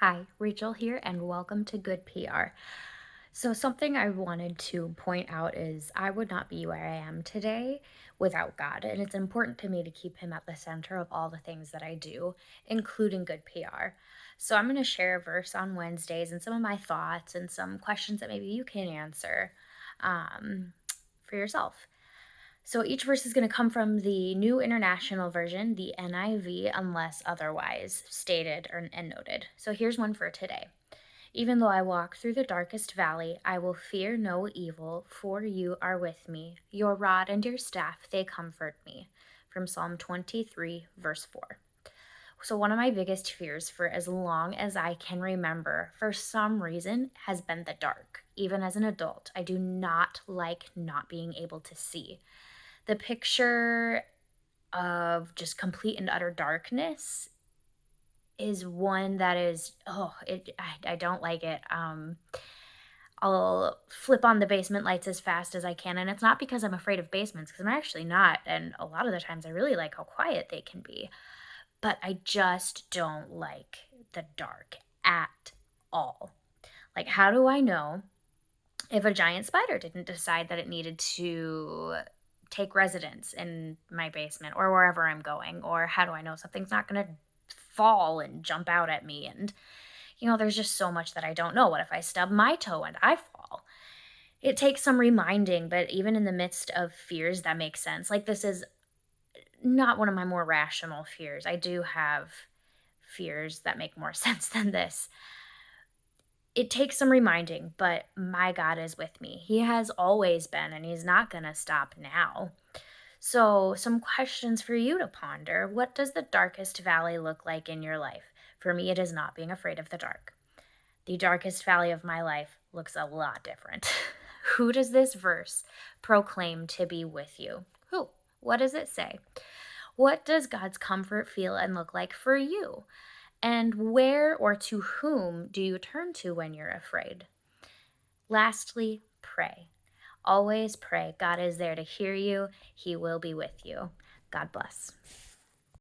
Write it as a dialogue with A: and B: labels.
A: Hi, Rachel here, and welcome to Good PR. So, something I wanted to point out is I would not be where I am today without God, and it's important to me to keep Him at the center of all the things that I do, including good PR. So, I'm going to share a verse on Wednesdays and some of my thoughts and some questions that maybe you can answer um, for yourself. So each verse is going to come from the New International Version, the NIV, unless otherwise stated and noted. So here's one for today. Even though I walk through the darkest valley, I will fear no evil, for you are with me. Your rod and your staff, they comfort me. From Psalm 23, verse 4. So, one of my biggest fears for as long as I can remember, for some reason, has been the dark. Even as an adult, I do not like not being able to see. The picture of just complete and utter darkness is one that is I don't like it. I'll flip on the basement lights as fast as I can, and it's not because I'm afraid of basements, because I'm actually not, and a lot of the times I really like how quiet they can be, but I just don't like the dark at all. Like, how do I know if a giant spider didn't decide that it needed to take residence in my basement or wherever I'm going? Or how do I know something's not going to fall and jump out at me? And, there's just so much that I don't know. What if I stub my toe and I fall? It takes some reminding, but even in the midst of fears that make sense, like this is not one of my more rational fears. I do have fears that make more sense than this. It takes some reminding, but my God is with me. He has always been, and He's not going to stop now. So, some questions for you to ponder. What does the darkest valley look like in your life? For me, it is not being afraid of the dark. The darkest valley of my life looks a lot different. Who does this verse proclaim to be with you? Who? What does it say? What does God's comfort feel and look like for you? And where or to whom do you turn to when you're afraid? Lastly, pray. Always pray. God is there to hear you, He will be with you. God bless.